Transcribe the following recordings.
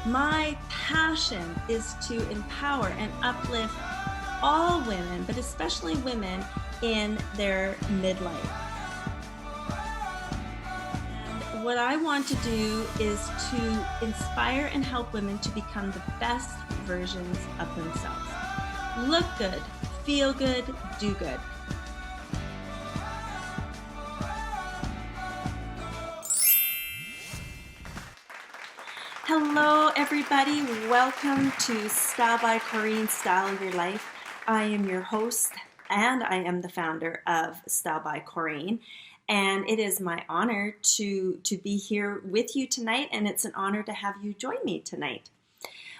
My passion is to empower and uplift all women, but especially women in their midlife. And what I want to do is to inspire and help women to become the best versions of themselves. Look good, feel good, do good. Hello everybody, welcome to Style by Corrine, Style of Your Life. I am your host and I am the founder of Style by Corrine, and it is my honor to be here with you tonight, and it's an honor to have you join me tonight.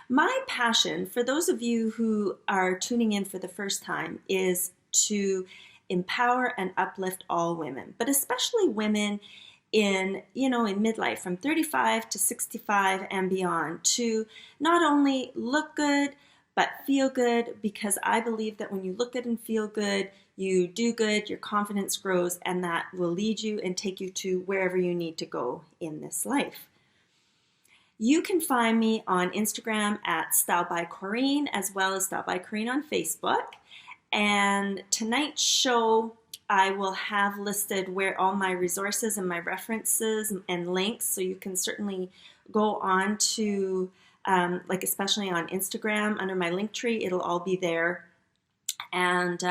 My passion, for those of you who are tuning in for the first time, is to empower and uplift all women, but especially women in midlife from 35 to 65 and beyond, to not only look good but feel good, because I believe that when you look good and feel good, you do good, your confidence grows, and that will lead you and take you to wherever you need to go in this life. You can find me on Instagram at Style by Corrine, as well as Style by Corrine on Facebook. And tonight's show, I will have listed where all my resources and my references and links, so you can certainly go on to, especially on Instagram, under my link tree, it'll all be there, and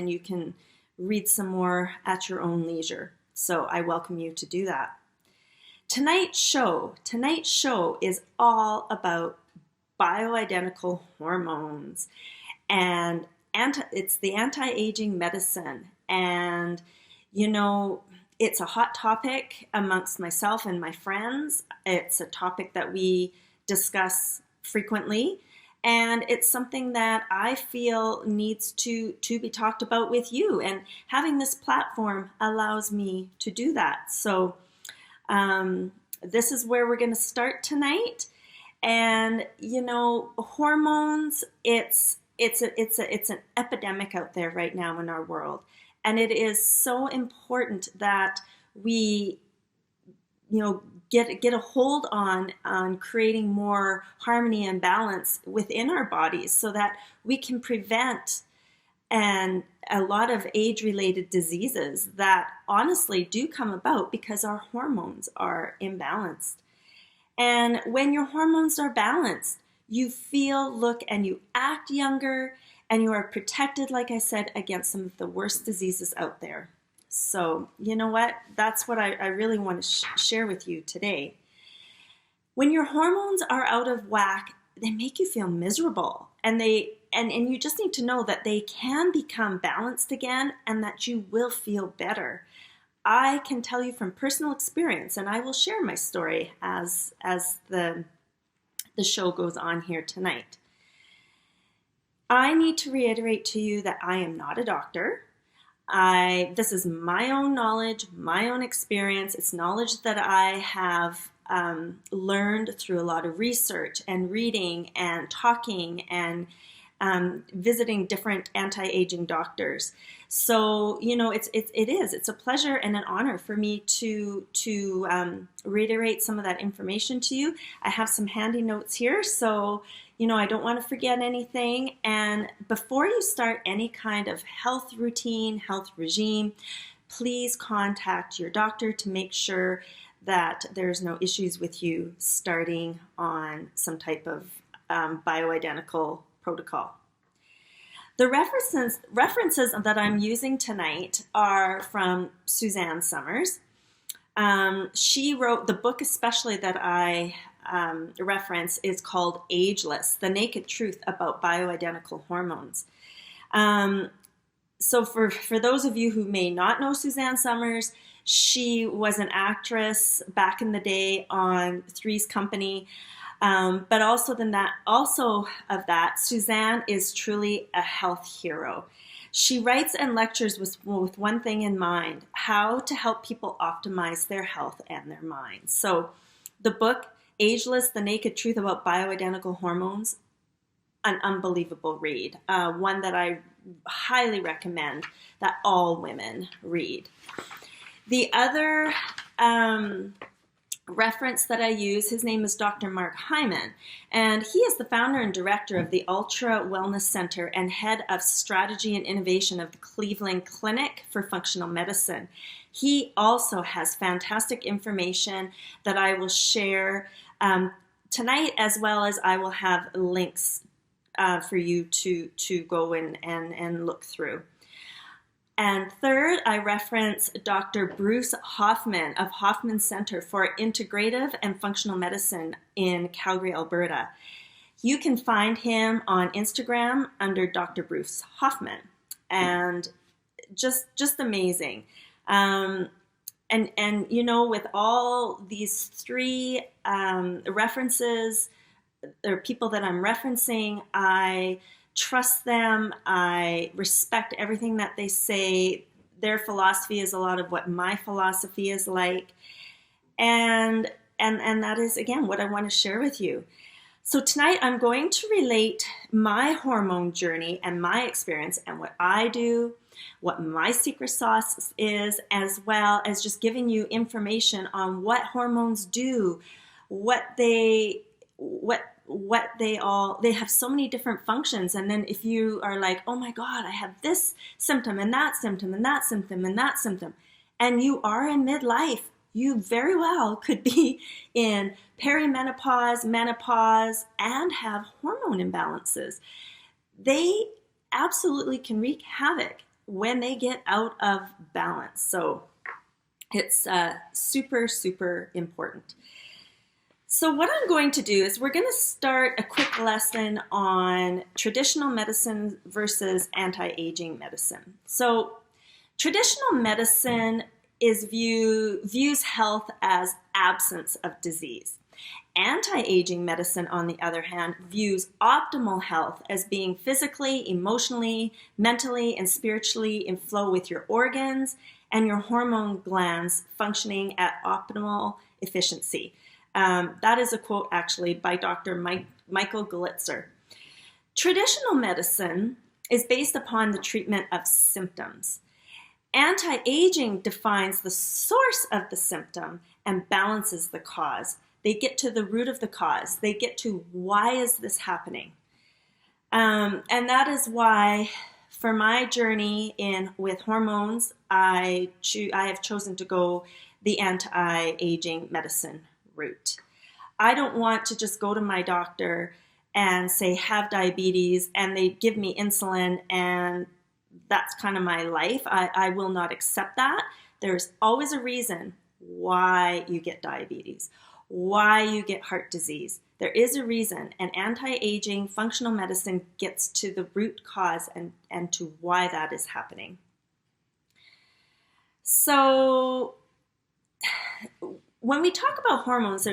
you can read some more at your own leisure. So I welcome you to do that. Tonight's show is all about bioidentical hormones, and it's the anti-aging medicine. And, it's a hot topic amongst myself and my friends. It's a topic that we discuss frequently, and it's something that I feel needs to be talked about with you. And having this platform allows me to do that. So this is where we're going to start tonight. And, hormones, it's an epidemic out there right now in our world. And it is so important that we, get a hold on creating more harmony and balance within our bodies, so that we can prevent a lot of age-related diseases that honestly do come about because our hormones are imbalanced. And when your hormones are balanced, you feel, look, and you act younger, and you are protected, like I said, against some of the worst diseases out there. So, you know what? That's what I really want to share with you today. When your hormones are out of whack, they make you feel miserable. And you just need to know that they can become balanced again, and that you will feel better. I can tell you from personal experience, and I will share my story as the show goes on here tonight. I need to reiterate to you that I am not a doctor. This is my own knowledge, my own experience. It's knowledge that I have learned through a lot of research and reading and talking and visiting different anti-aging doctors. So, it's a pleasure and an honor for me to reiterate some of that information to you. I have some handy notes here, so I don't want to forget anything. And before you start any kind of health routine, health regime, please contact your doctor to make sure that there's no issues with you starting on some type of bioidentical protocol. The references that I'm using tonight are from Suzanne Somers. She wrote the book, especially that I reference, is called Ageless, The Naked Truth About Bioidentical Hormones. So for those of you who may not know Suzanne Somers, she was an actress back in the day on Three's Company. But also of that, Suzanne is truly a health hero. She writes and lectures with one thing in mind: how to help people optimize their health and their minds. So the book, Ageless, The Naked Truth About Bioidentical Hormones, an unbelievable read, one that I highly recommend that all women read. The other reference that I use, his name is Dr. Mark Hyman, and he is the founder and director of the Ultra Wellness Center and head of strategy and innovation of the Cleveland Clinic for Functional Medicine. He also has fantastic information that I will share tonight, as well as I will have links for you to go and look through. And third, I reference Dr. Bruce Hoffman of Hoffman Center for Integrative and Functional Medicine in Calgary, Alberta. You can find him on Instagram under Dr. Bruce Hoffman, and just amazing. And you know, with all these three references or people that I'm referencing, I trust them. I respect everything that they say. Their philosophy is a lot of what my philosophy is like. And that is, again, what I want to share with you. So tonight I'm going to relate my hormone journey and my experience and what I do, what my secret sauce is, as well as just giving you information on what hormones do, they have so many different functions. And then if you are like, oh my God, I have this symptom and that symptom and that symptom and that symptom, and you are in midlife, you very well could be in perimenopause, menopause, and have hormone imbalances. They absolutely can wreak havoc when they get out of balance. So it's super, super important. So what I'm going to do is we're going to start a quick lesson on traditional medicine versus anti-aging medicine. So traditional medicine views health as absence of disease. Anti-aging medicine, on the other hand, views optimal health as being physically, emotionally, mentally, and spiritually in flow with your organs and your hormone glands functioning at optimal efficiency. That is a quote actually by Dr. Michael Glitzer. Traditional medicine is based upon the treatment of symptoms. Anti-aging defines the source of the symptom and balances the cause. They get to the root of the cause. They get to why is this happening? And that is why for my journey with hormones, I have chosen to go the anti-aging medicine route. I don't want to just go to my doctor and say, have diabetes, and they give me insulin, and that's kind of my life. I will not accept that. There's always a reason why you get diabetes, why you get heart disease. There is a reason, and anti-aging functional medicine gets to the root cause and to why that is happening. So when we talk about hormones,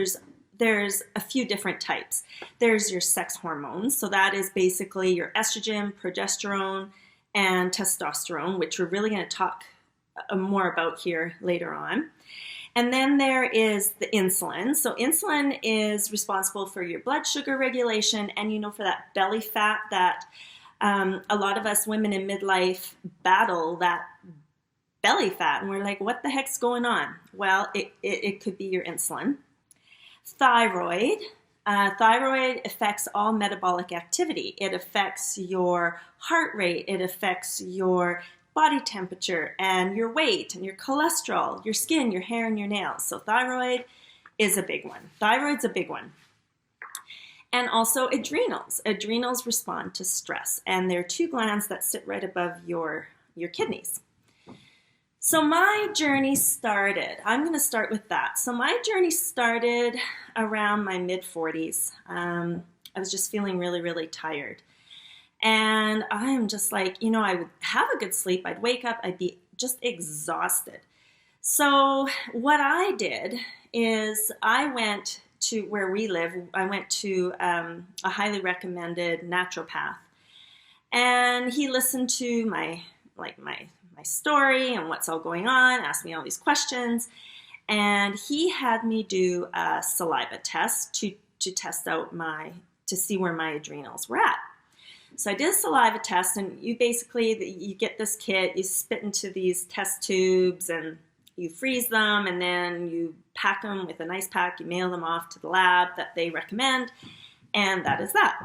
there's a few different types. There's your sex hormones. So that is basically your estrogen, progesterone, and testosterone, which we're really going to talk more about here later on. And then there is the insulin. So insulin is responsible for your blood sugar regulation and, for that belly fat that a lot of us women in midlife battle, that belly fat, and we're like, what the heck's going on? Well, it could be your insulin. Thyroid. Thyroid affects all metabolic activity. It affects your heart rate. It affects your body temperature and your weight and your cholesterol, your skin, your hair, and your nails. So thyroid is a big one. Thyroid's a big one. And also adrenals. Adrenals respond to stress, and they're two glands that sit right above your kidneys. So my journey started, I'm going to start with that. So my journey started around my mid-40s. I was just feeling really, really tired. And I'm just like, I would have a good sleep. I'd wake up, I'd be just exhausted. So what I did is I went to where we live. I went to a highly recommended naturopath. And he listened to my story and what's all going on, asked me all these questions, and he had me do a saliva test to test out to see where my adrenals were at. So I did a saliva test, and you get this kit, you spit into these test tubes, and you freeze them, and then you pack them with an ice pack. You mail them off to the lab that they recommend, and that is that.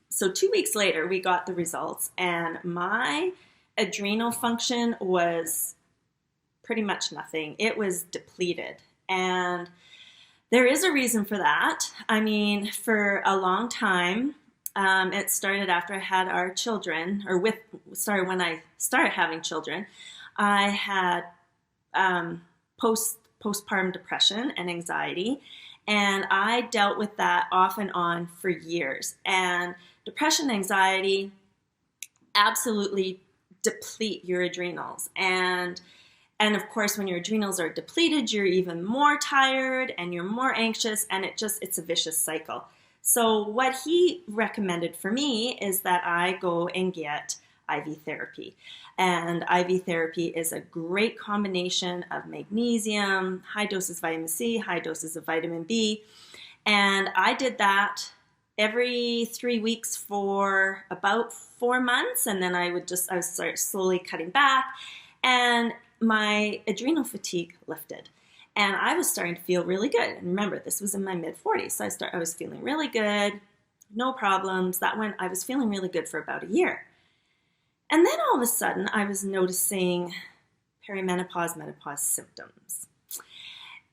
So 2 weeks later, we got the results, and my adrenal function was pretty much nothing. It was depleted, and there is a reason for that. I mean, for a long time, it started after I had our children, or when I started having children. I had postpartum depression and anxiety, and I dealt with that off and on for years. And depression and anxiety absolutely deplete your adrenals. And of course, when your adrenals are depleted, you're even more tired and you're more anxious, and it's a vicious cycle. So what he recommended for me is that I go and get IV therapy. And IV therapy is a great combination of magnesium, high doses of vitamin C, high doses of vitamin B. And I did that every 3 weeks for about 4 months. And then I would start slowly cutting back. And my adrenal fatigue lifted. And I was starting to feel really good. And remember, this was in my mid-40s. So I was feeling really good, no problems. I was feeling really good for about a year. And then all of a sudden, I was noticing perimenopause, menopause symptoms.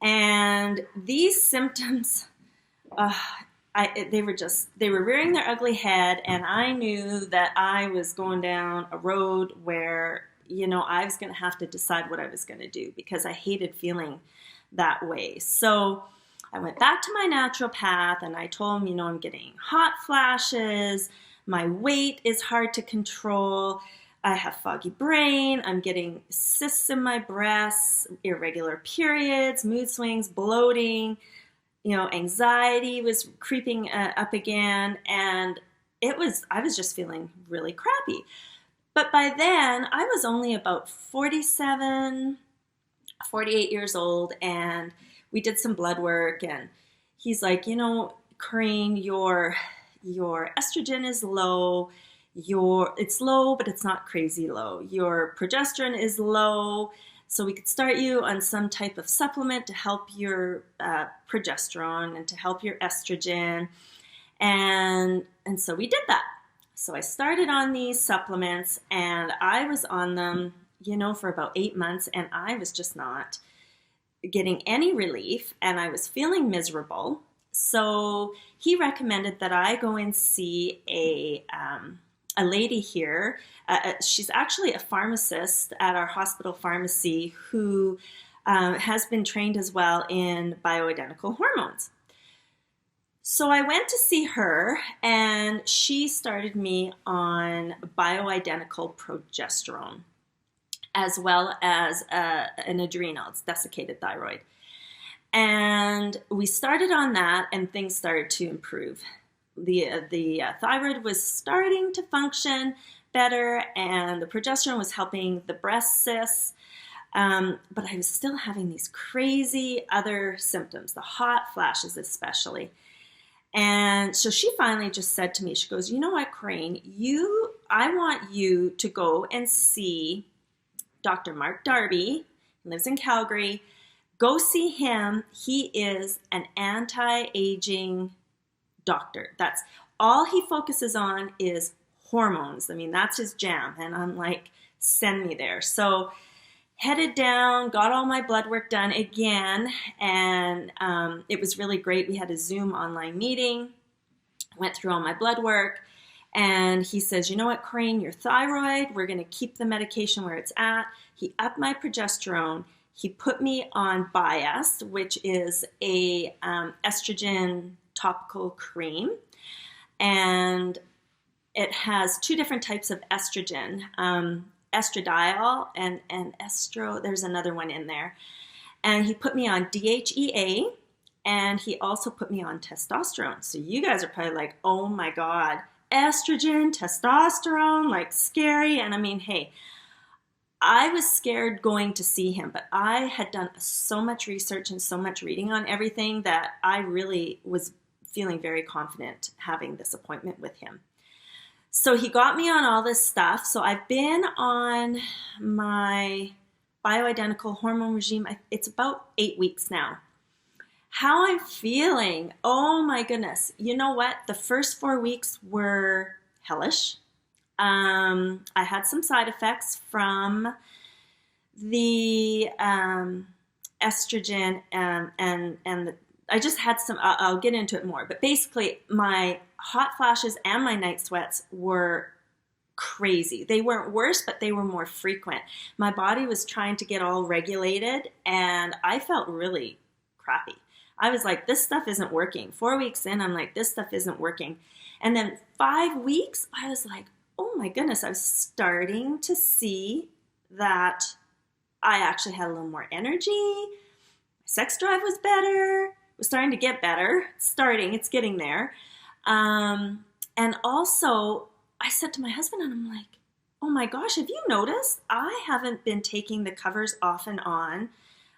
And these symptoms, they were rearing their ugly head. And I knew that I was going down a road where, I was going to have to decide what I was going to do, because I hated feeling that way. So I went back to my naturopath and I told him, I'm getting hot flashes, my weight is hard to control, I have foggy brain, I'm getting cysts in my breasts, irregular periods, mood swings, bloating, anxiety was creeping up again, and I was just feeling really crappy. But by then, I was only about 47, 48 years old, and we did some blood work, and he's like, Corinne, your estrogen is low. It's low, but it's not crazy low. Your progesterone is low, so we could start you on some type of supplement to help your progesterone and to help your estrogen. And so we did that. So I started on these supplements, and I was on them, for about 8 months, and I was just not getting any relief, and I was feeling miserable. So he recommended that I go and see a lady here. She's actually a pharmacist at our hospital pharmacy who has been trained as well in bioidentical hormones. So I went to see her, and she started me on bioidentical progesterone, as well as an adrenal, it's desiccated thyroid. And we started on that, and things started to improve. The thyroid was starting to function better, and the progesterone was helping the breast cysts. But I was still having these crazy other symptoms, the hot flashes especially. And so she finally just said to me, she goes, "You know what, Corinne, I want you to go and see Dr. Mark Darby. He lives in Calgary. Go see him. He is an anti-aging doctor. That's all he focuses on is hormones. I mean, that's his jam." And I'm like, send me there. So headed down, got all my blood work done again, and it was really great. We had a Zoom online meeting, went through all my blood work, and he says, "You know what, Corinne, your thyroid, we're going to keep the medication where it's at." He upped my progesterone. He put me on Bias, which is a estrogen topical cream, and it has 2 different types of estrogen. Estradiol and estro, there's another one in there. And he put me on DHEA, and he also put me on testosterone. So you guys are probably like, oh my God, estrogen, testosterone, like scary. And I mean, hey, I was scared going to see him, but I had done so much research and so much reading on everything that I really was feeling very confident having this appointment with him. So he got me on all this stuff. So I've been on my BioIdentical hormone regime. It's about 8 weeks now. How I'm feeling, oh my goodness. You know what? The first 4 weeks were hellish. I had some side effects from the estrogen I just had some, I'll get into it more, but basically my hot flashes and my night sweats were crazy. They weren't worse, but they were more frequent. My body was trying to get all regulated and I felt really crappy. I was like, this stuff isn't working. 4 weeks in, I'm like, this stuff isn't working. And then 5 weeks, I was like, oh my goodness, I was starting to see that I actually had a little more energy. My sex drive was better. It was starting to get better. It's getting there. And also, I said to my husband, and I'm like, oh my gosh, have you noticed? I haven't been taking the covers off and on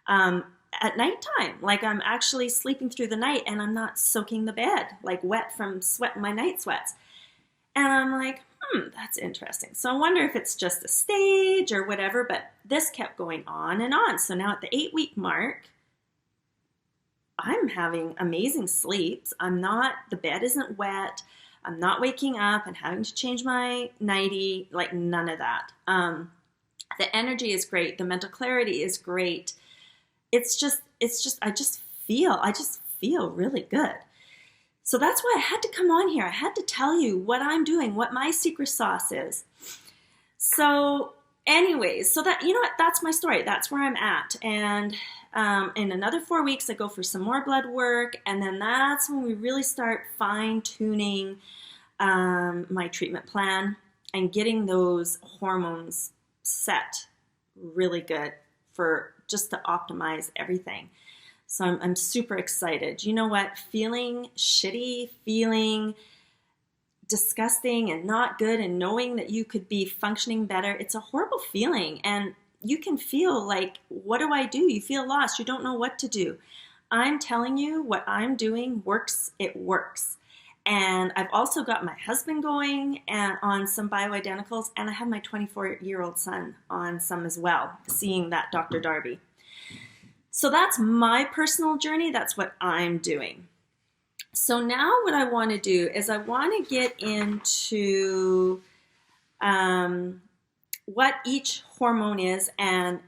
at nighttime. Like I'm actually sleeping through the night and I'm not soaking the bed, like wet from my night sweats. And I'm like, that's interesting. So I wonder if it's just a stage or whatever, but this kept going on and on. So now at the 8 week mark, I'm having amazing sleeps. The bed isn't wet. I'm not waking up and having to change my nightie, like none of that. The energy is great. The mental clarity is great. I just feel really good. So that's why I had to come on here. I had to tell you what I'm doing, what my secret sauce is. So anyways, so that, you know what, that's my story. That's where I'm at. And in another 4 weeks, I go for some more blood work. And then that's when we really start fine tuning my treatment plan and getting those hormones set really good for just to optimize everything. So I'm super excited. You know what? Feeling shitty, feeling disgusting and not good and knowing that you could be functioning better, it's a horrible feeling. And you can feel like, what do I do? You feel lost. You don't know what to do. I'm telling you, what I'm doing works. It works. And I've also got my husband going on some bioidenticals, and I have my 24-year-old son on some as well, seeing that Dr. Darby. So that's my personal journey. That's what I'm doing. So now what I want to do is I want to get into what each hormone is and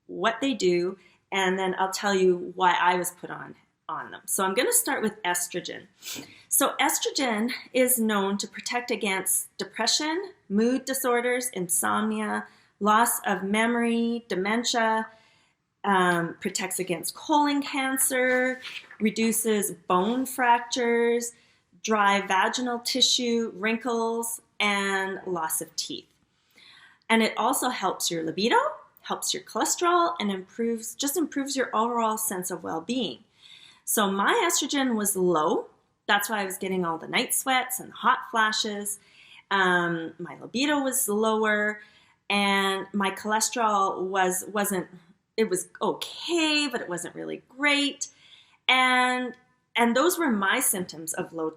what they do, and then I'll tell you why I was put on them. So I'm going to start with estrogen. So estrogen is known to protect against depression, mood disorders, insomnia, loss of memory, dementia, protects against colon cancer, reduces bone fractures, dry vaginal tissue, wrinkles, and loss of teeth. And it also helps your libido, helps your cholesterol, and improves your overall sense of well-being. So my estrogen was low. That's why I was getting all the night sweats and hot flashes. My libido was lower, and my cholesterol wasn't. It was okay, but it wasn't really great. And those were my symptoms of low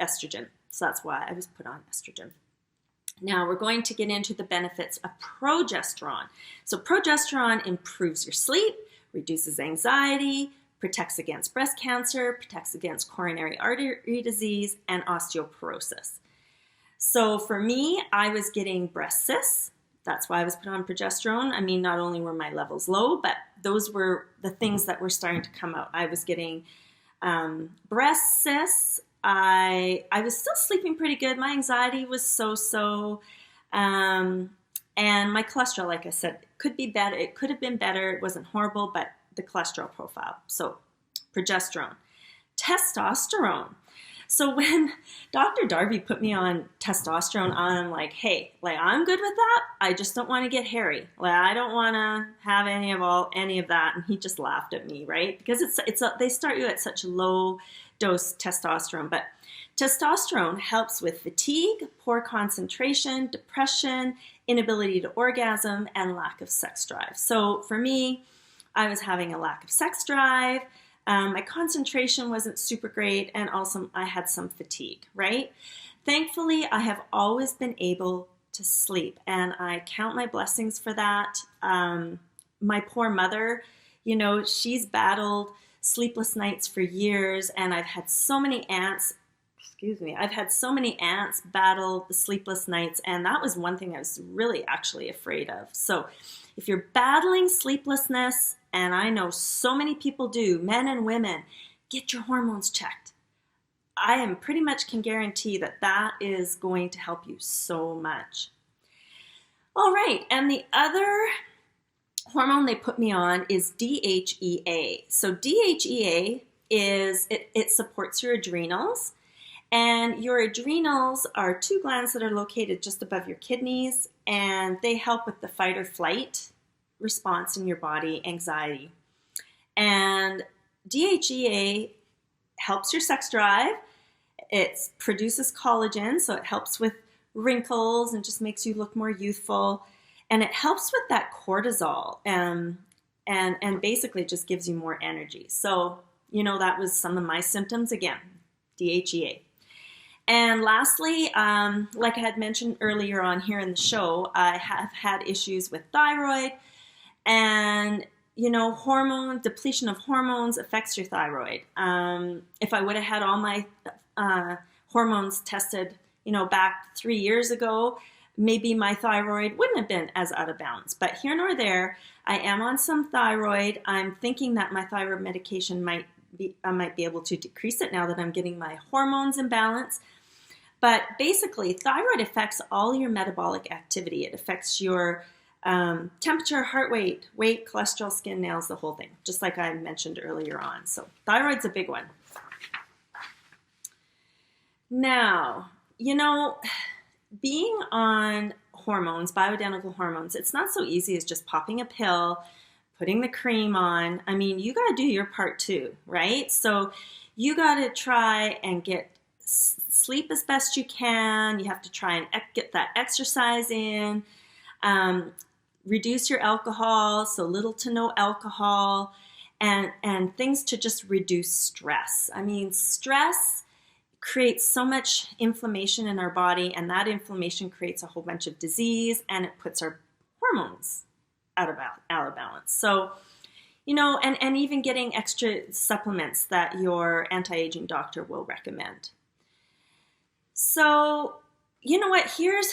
estrogen. So that's why I was put on estrogen. Now we're going to get into the benefits of progesterone. So progesterone improves your sleep, reduces anxiety, protects against breast cancer, protects against coronary artery disease, and osteoporosis. So for me, I was getting breast cysts. That's why I was put on progesterone. I mean, not only were my levels low, but those were the things that were starting to come out. I was getting breast cysts. I was still sleeping pretty good. My anxiety was so-so. And my cholesterol, like I said, could be better. It could have been better. It wasn't horrible, but the cholesterol profile. So progesterone. Testosterone. So when Dr. Darby put me on testosterone, I'm like, hey, like I'm good with that. I just don't want to get hairy. Like I don't want to have any of that. And he just laughed at me, right? Because they start you at such low dose testosterone. But testosterone helps with fatigue, poor concentration, depression, inability to orgasm, and lack of sex drive. So for me, I was having a lack of sex drive. My concentration wasn't super great, and also I had some fatigue, right? Thankfully, I have always been able to sleep, and I count my blessings for that. My poor mother, she's battled sleepless nights for years, and I've had so many aunts battle the sleepless nights, and that was one thing I was really actually afraid of. So if you're battling sleeplessness, and I know so many people do, men and women, get your hormones checked. I am pretty much can guarantee that that is going to help you so much. All right, and the other hormone they put me on is DHEA. So DHEA it supports your adrenals, and your adrenals are two glands that are located just above your kidneys, and they help with the fight or flight response in your body, anxiety. And DHEA helps your sex drive. It produces collagen, so it helps with wrinkles and just makes you look more youthful. And it helps with that cortisol and basically just gives you more energy. So, that was some of my symptoms again, DHEA. And lastly, like I had mentioned earlier on here in the show, I have had issues with thyroid, and depletion of hormones affects your thyroid. If I would have had all my hormones tested, back 3 years ago, maybe my thyroid wouldn't have been as out of balance. But here nor there, I am on some thyroid. I'm thinking that my thyroid medication I might be able to decrease it now that I'm getting my hormones in balance. But basically, thyroid affects all your metabolic activity. It affects your temperature, heart rate, weight, cholesterol, skin, nails, the whole thing, just like I mentioned earlier on. So thyroid's a big one. Now, being on hormones, bioidentical hormones, it's not so easy as just popping a pill, putting the cream on. I mean, you got to do your part too, right? So you got to try and get sleep as best you can. You have to try and get that exercise in. Reduce your alcohol, so little to no alcohol, and things to just reduce stress. I mean, stress creates so much inflammation in our body, and that inflammation creates a whole bunch of disease, and it puts our hormones out of balance. So, and even getting extra supplements that your anti-aging doctor will recommend. So, you know what? Here's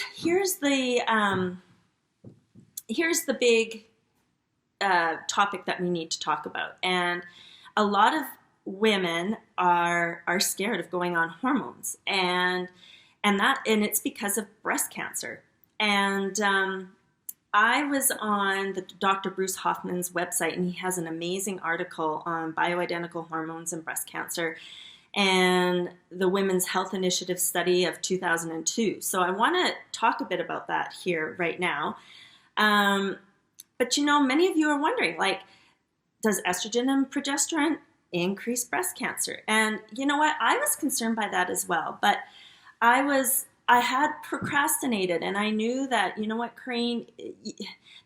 the big topic that we need to talk about, and a lot of women are scared of going on hormones, and it's because of breast cancer. And I was on the Dr. Bruce Hoffman's website, and he has an amazing article on bioidentical hormones and breast cancer and the Women's Health Initiative study of 2002. So I want to talk a bit about that here right now. But many of you are wondering, does estrogen and progesterone increase breast cancer? And you know what? I was concerned by that as well, but I had procrastinated, and I knew that, Corinne,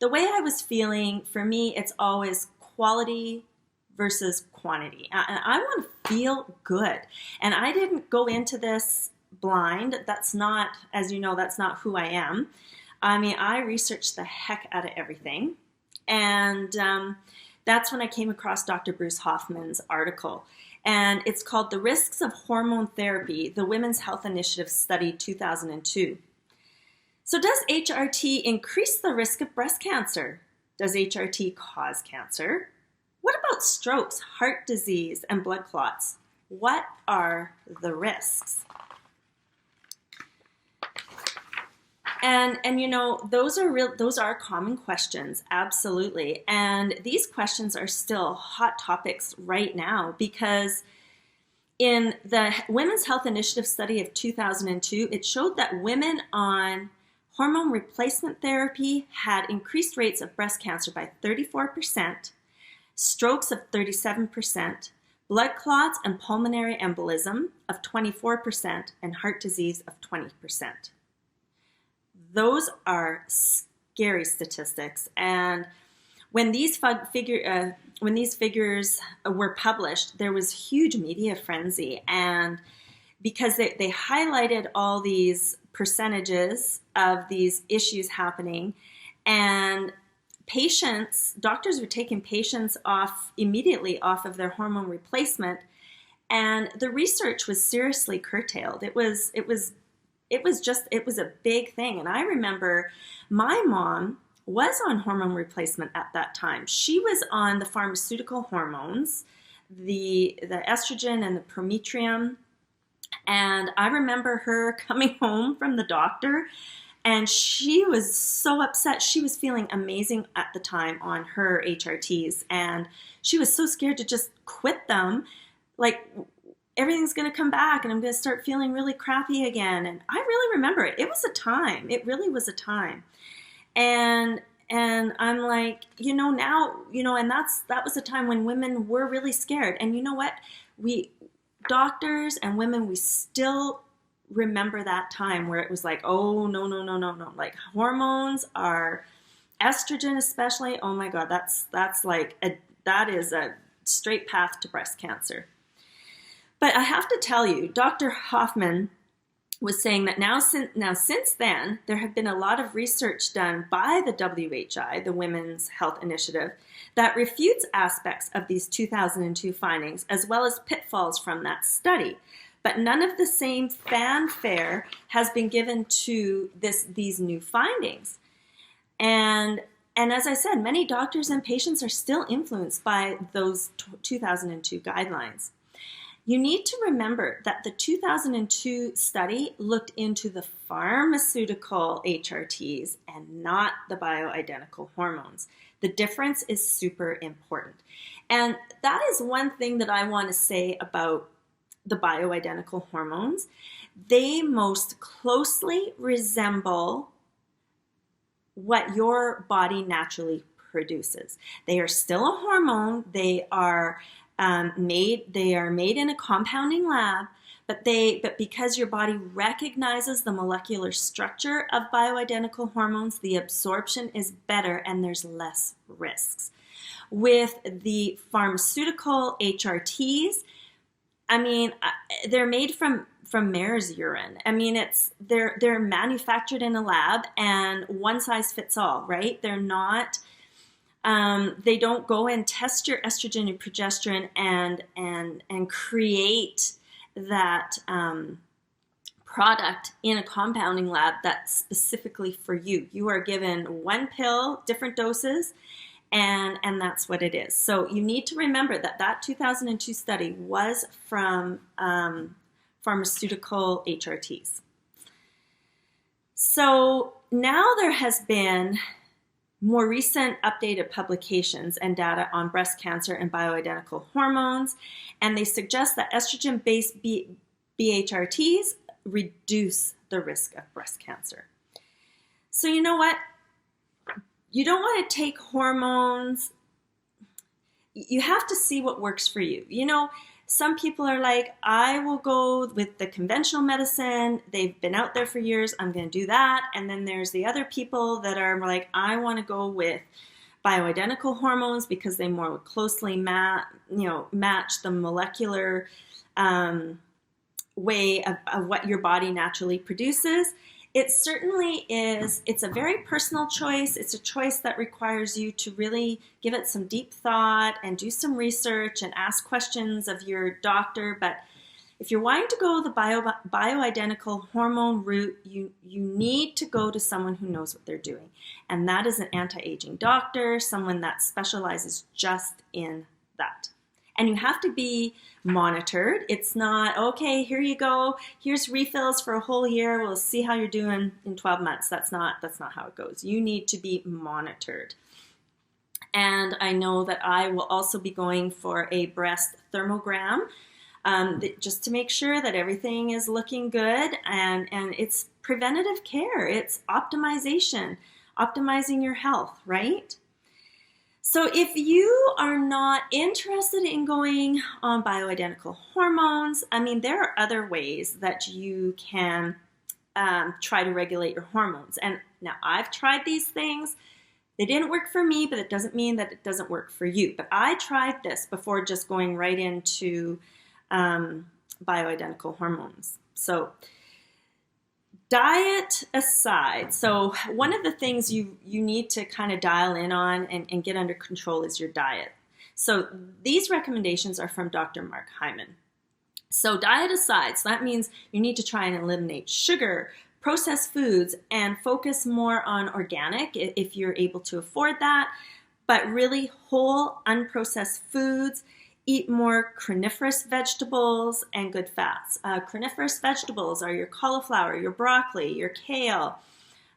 the way I was feeling, for me, it's always quality versus quantity. And I want to feel good. And I didn't go into this blind. That's not, as you know, that's not who I am. I mean, I researched the heck out of everything. And that's when I came across Dr. Bruce Hoffman's article. And it's called The Risks of Hormone Therapy, the Women's Health Initiative Study 2002. So does HRT increase the risk of breast cancer? Does HRT cause cancer? What about strokes, heart disease, and blood clots? What are the risks? And those are common questions, absolutely. And these questions are still hot topics right now, because in the Women's Health Initiative study of 2002, it showed that women on hormone replacement therapy had increased rates of breast cancer by 34%, strokes of 37%, blood clots and pulmonary embolism of 24%, and heart disease of 20%. Those are scary statistics, and when these figures were published, there was huge media frenzy, and because they highlighted all these percentages of these issues happening, and doctors were taking patients immediately off of their hormone replacement, and the research was seriously curtailed. It was a big thing. And I remember my mom was on hormone replacement at that time. She was on the pharmaceutical hormones, the estrogen and the prometrium. And I remember her coming home from the doctor, and she was so upset. She was feeling amazing at the time on her HRTs, and she was so scared to just quit them. Like, everything's going to come back and I'm going to start feeling really crappy again. And I really remember it. It was a time. It really was a time. And I'm like, now, and that was a time when women were really scared. And you know what? Doctors and women, we still remember that time where it was like, oh, no. Like, hormones are, estrogen especially, oh my God, that is a straight path to breast cancer. But I have to tell you, Dr. Hoffman was saying that since then, there have been a lot of research done by the WHI, the Women's Health Initiative, that refutes aspects of these 2002 findings, as well as pitfalls from that study. But none of the same fanfare has been given to these new findings. And as I said, many doctors and patients are still influenced by those 2002 guidelines. You need to remember that the 2002 study looked into the pharmaceutical HRTs and not the bioidentical hormones. The difference is super important. And that is one thing that I want to say about the bioidentical hormones. They most closely resemble what your body naturally produces. They are still a hormone. They are made in a compounding lab, but because your body recognizes the molecular structure of bioidentical hormones, the absorption is better and there's less risks. With the pharmaceutical HRTs, they're made from mare's urine. They're manufactured in a lab, and one size fits all, right? They're not. They don't go and test your estrogen and progesterone and create that product in a compounding lab that's specifically for you. You are given one pill, different doses, and that's what it is. So you need to remember that 2002 study was from pharmaceutical HRTs. So now there has been more recent updated publications and data on breast cancer and bioidentical hormones, and they suggest that estrogen-based BHRTs reduce the risk of breast cancer. So you know what? You don't want to take hormones. You have to see what works for you. Some people are like, I will go with the conventional medicine. They've been out there for years. I'm going to do that. And then there's the other people that are like, I want to go with bioidentical hormones because they more closely match the molecular way of what your body naturally produces. It certainly is. It's a very personal choice. It's a choice that requires you to really give it some deep thought and do some research and ask questions of your doctor. But if you're wanting to go the bioidentical hormone route, you need to go to someone who knows what they're doing. And that is an anti-aging doctor, someone that specializes just in that. And you have to be monitored. It's not, okay, here you go. Here's refills for a whole year. We'll see how you're doing in 12 months. That's not how it goes. You need to be monitored. And I know that I will also be going for a breast thermogram just to make sure that everything is looking good. And it's preventative care. It's optimizing your health, right? So if you are not interested in going on bioidentical hormones, there are other ways that you can try to regulate your hormones. And now I've tried these things. They didn't work for me, but it doesn't mean that it doesn't work for you. But I tried this before just going right into bioidentical hormones. So Diet aside, so one of the things you need to kind of dial in on and get under control is your diet. So these recommendations are from Dr. Mark Hyman. So diet aside, so that means you need to try and eliminate sugar, processed foods, and focus more on organic if you're able to afford that, but really whole, unprocessed foods. Eat more cruciferous vegetables and good fats. Cruciferous vegetables are your cauliflower, your broccoli, your kale.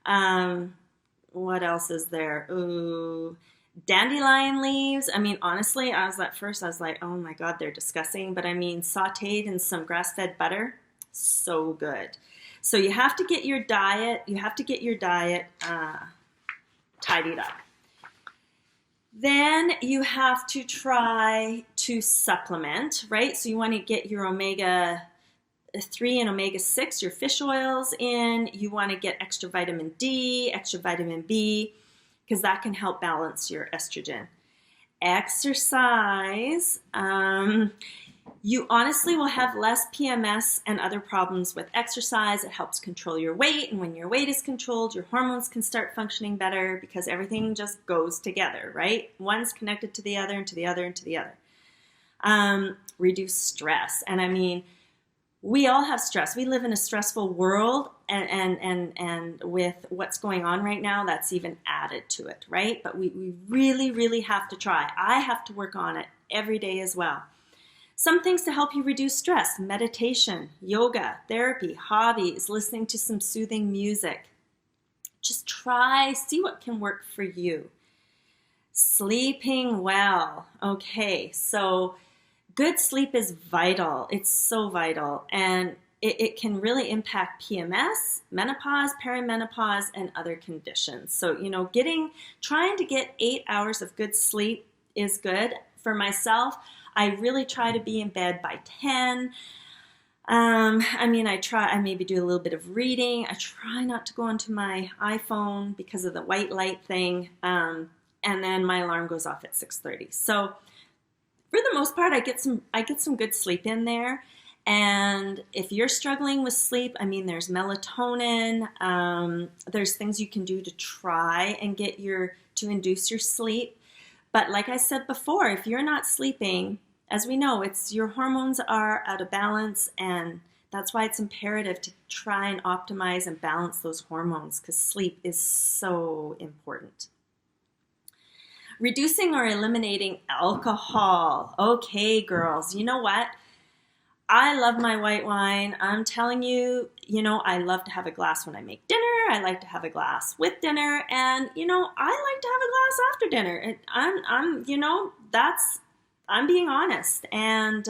What else is there? Ooh, dandelion leaves. I mean, honestly, I was like, oh my God, they're disgusting. But I mean, sauteed in some grass-fed butter, so good. So you have to get your diet, tidied up. Then you have to try to supplement, right? So you want to get your omega-3 and omega-6, your fish oils in. You want to get extra vitamin D, extra vitamin B, because that can help balance your estrogen. Exercise. You honestly will have less PMS and other problems with exercise. It helps control your weight, and when your weight is controlled, your hormones can start functioning better because everything just goes together, right? One's connected to the other and to the other and to the other. Reduce stress. And I mean, we all have stress. We live in a stressful world, and with what's going on right now, that's even added to it, right? But we really, really have to try. I have to work on it every day as well. Some things to help you reduce stress: meditation, yoga, therapy, hobbies, listening to some soothing music. Just try, see what can work for you. Sleeping well. Okay, so good sleep is vital. It's so vital. And it can really impact PMS, menopause, perimenopause, and other conditions. So, trying to get 8 hours of good sleep is good. For myself, I really try to be in bed by 10. I maybe do a little bit of reading. I try not to go onto my iPhone because of the white light thing. And then my alarm goes off at 6:30. So for the most part, I get some good sleep in there. And if you're struggling with sleep, there's melatonin. There's things you can do to try and to induce your sleep. But like I said before, if you're not sleeping, as we know, your hormones are out of balance, and that's why it's imperative to try and optimize and balance those hormones, because sleep is so important. Reducing or eliminating alcohol. Okay, girls, you know what? I love my white wine. I'm telling you, I love to have a glass when I make dinner. I like to have a glass with dinner, and I like to have a glass after dinner. I'm being honest, and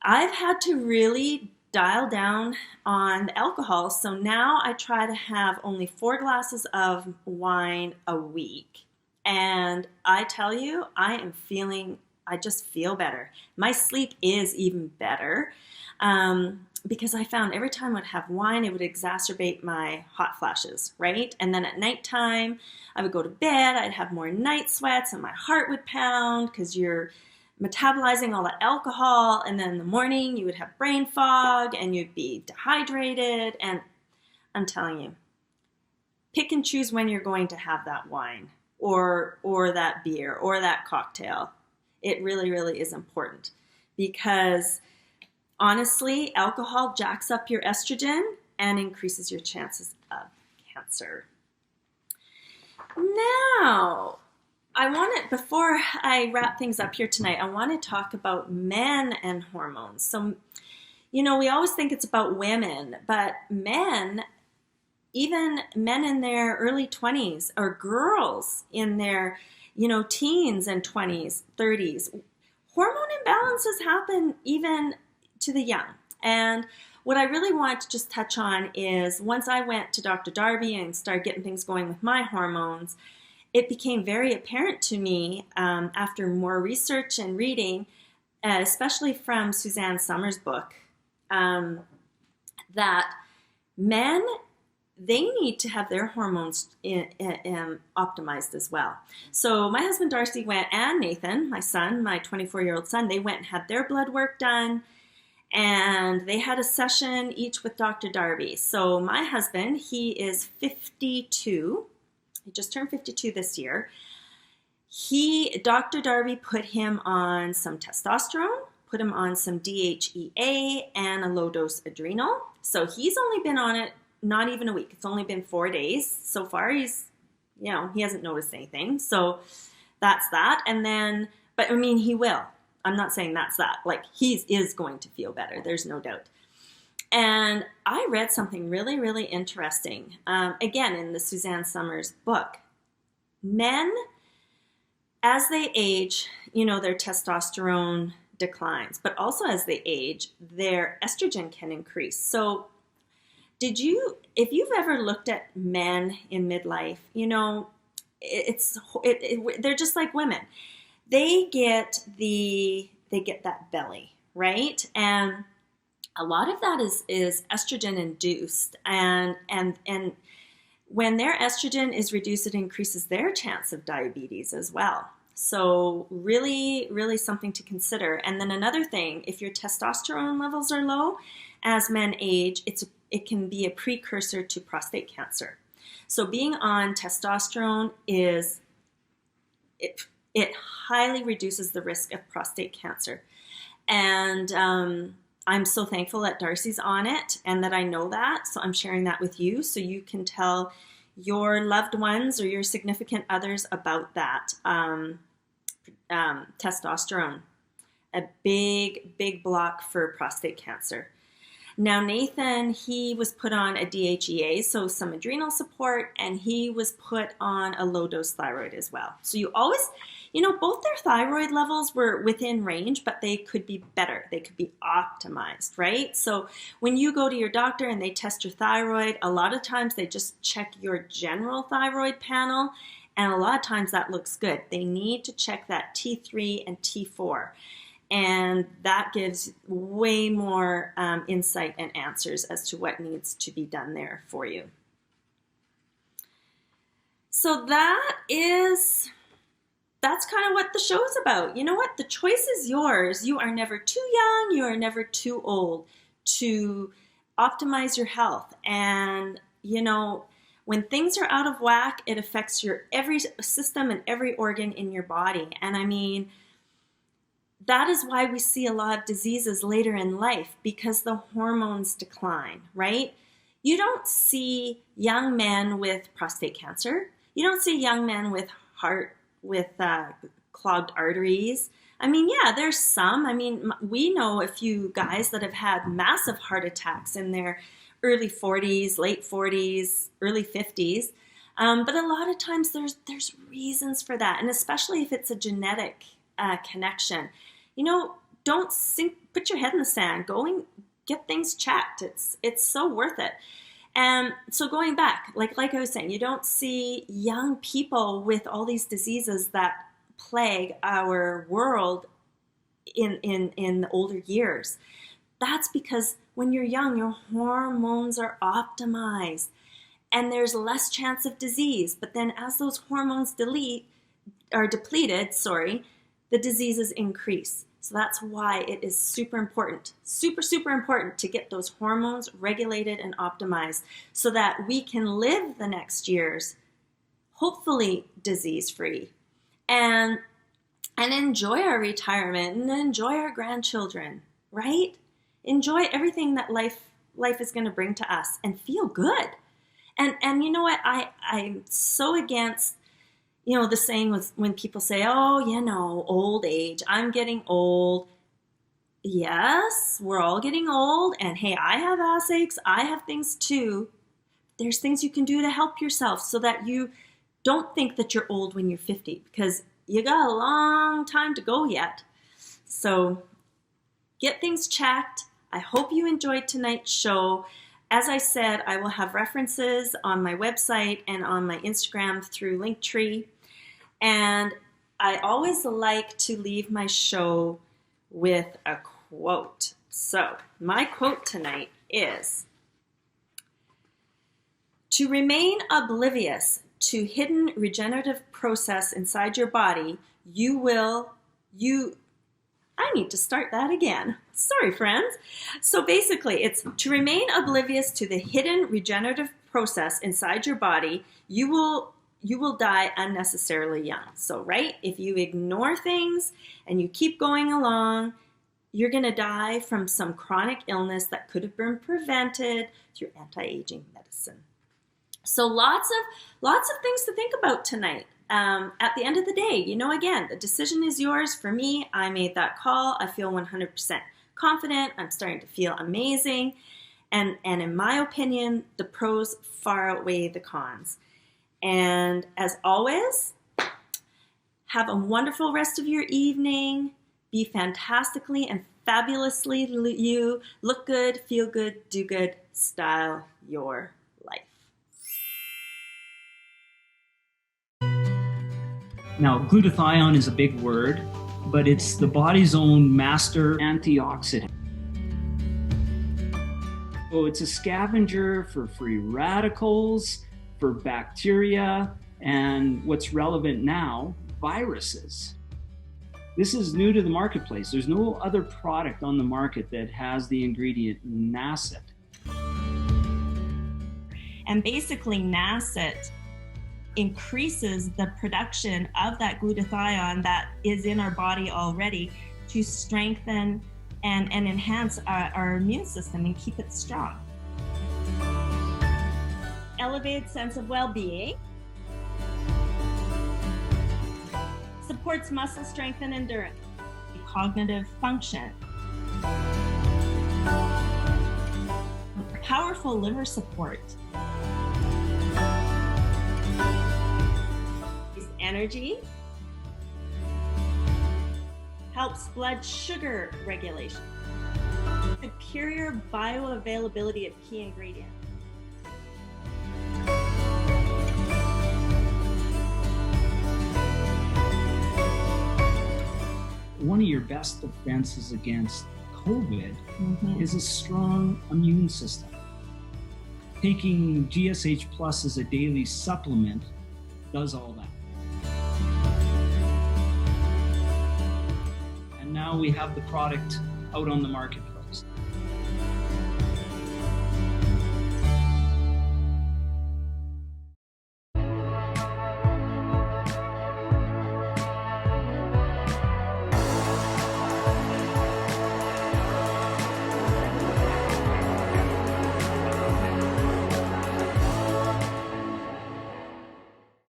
I've had to really dial down on the alcohol. So now I try to have only 4 glasses of wine a week, and I tell you, I just feel better. My sleep is even better. Because I found every time I'd have wine, it would exacerbate my hot flashes, right? And then at nighttime, I would go to bed, I'd have more night sweats, and my heart would pound because you're metabolizing all that alcohol. And then in the morning, you would have brain fog, and you'd be dehydrated. And I'm telling you, pick and choose when you're going to have that wine or that beer or that cocktail. It really, really is important, because honestly, alcohol jacks up your estrogen and increases your chances of cancer. Now, before I wrap things up here tonight, I want to talk about men and hormones. So, we always think it's about women, but men, even men in their early 20s, or girls in their, teens and 20s, 30s, hormone imbalances happen even to the young. And what I really want to just touch on is, once I went to Dr. Darby and started getting things going with my hormones, it became very apparent to me after more research and reading, especially from Suzanne Somers' book, that men, they need to have their hormones optimized as well. So my husband Darcy went, and Nathan, my son, my 24-year-old son, they went and had their blood work done. And they had a session each with Dr. Darby. So my husband, he is 52. He just turned 52 this year. Dr. Darby put him on some testosterone, put him on some DHEA, and a low-dose adrenal. So he's only been on it not even a week. It's only been 4 days so far. He hasn't noticed anything. So that's that. And then, but I mean, he will. I'm not saying that's that. Like, he is going to feel better. There's no doubt. And I read something really, really interesting. Again, in the Suzanne Somers book. Men, as they age, their testosterone declines. But also as they age, their estrogen can increase. So if you've ever looked at men in midlife, they're just like women. They get that belly, right? And a lot of that is estrogen induced, and when their estrogen is reduced, it increases their chance of diabetes as well. So really, really something to consider. And then another thing, if your testosterone levels are low, as men age, it can be a precursor to prostate cancer. So being on testosterone it highly reduces the risk of prostate cancer. And I'm so thankful that Darcy's on it and that I know that. So I'm sharing that with you so you can tell your loved ones or your significant others about that. Testosterone, a big, big block for prostate cancer. Now, Nathan, he was put on a DHEA, so some adrenal support, and he was put on a low-dose thyroid as well. So you always, both their thyroid levels were within range, but they could be better. They could be optimized, right? So when you go to your doctor and they test your thyroid, a lot of times they just check your general thyroid panel, and a lot of times that looks good. They need to check that T3 and T4. And that gives way more insight and answers as to what needs to be done there for you. So that's kind of what the show's about. You know what? The choice is yours. You are never too young. You are never too old to optimize your health. And, when things are out of whack, it affects your every system and every organ in your body. And I mean, that is why we see a lot of diseases later in life, because the hormones decline, right? You don't see young men with prostate cancer. You don't see young men with clogged arteries. I mean, yeah, there's some. I mean, we know a few guys that have had massive heart attacks in their early 40s, late 40s, early 50s. But a lot of times there's reasons for that, and especially if it's a genetic connection. Don't put your head in the sand. Go and get things checked. It's so worth it. And so going back, like I was saying, you don't see young people with all these diseases that plague our world in the older years. That's because when you're young, your hormones are optimized and there's less chance of disease. But then as those hormones are depleted, the diseases increase. So that's why it is super important, super, super important to get those hormones regulated and optimized so that we can live the next years, hopefully disease-free, and enjoy our retirement and enjoy our grandchildren, right? Enjoy everything that life is going to bring to us and feel good. And you know what? I'm so against the saying was when people say, old age, I'm getting old. Yes, we're all getting old. And hey, I have ass aches. I have things too. There's things you can do to help yourself so that you don't think that you're old when you're 50, because you got a long time to go yet. So get things checked. I hope you enjoyed tonight's show. As I said, I will have references on my website and on my Instagram through Linktree. And I always like to leave my show with a quote. So my quote tonight is, "To remain oblivious to hidden regenerative process inside your body, you I need to start that again. Sorry, friends. So basically, it's to remain oblivious to the hidden regenerative process inside your body. You will die unnecessarily young. So, right, if you ignore things and you keep going along, you're going to die from some chronic illness that could have been prevented through anti-aging medicine. So lots of things to think about tonight. At the end of the day, again, the decision is yours. For me, I made that call. I feel 100% confident. I'm starting to feel amazing. And in my opinion, the pros far outweigh the cons. And as always, have a wonderful rest of your evening. Be fantastically and fabulously you. Look good, feel good, do good, style your life. Now, glutathione is a big word, but it's the body's own master antioxidant. So it's a scavenger for free radicals, for bacteria, and what's relevant now, viruses. This is new to the marketplace. There's no other product on the market that has the ingredient NACET. And basically, NACET increases the production of that glutathione that is in our body already to strengthen and enhance our immune system and keep it strong. Elevated sense of well-being. Supports muscle strength and endurance. Cognitive function. Powerful liver support. Energy. Helps blood sugar regulation. Superior bioavailability of key ingredients. One of your best defenses against COVID is a strong immune system. Taking GSH Plus as a daily supplement does all that. And now we have the product out on the market.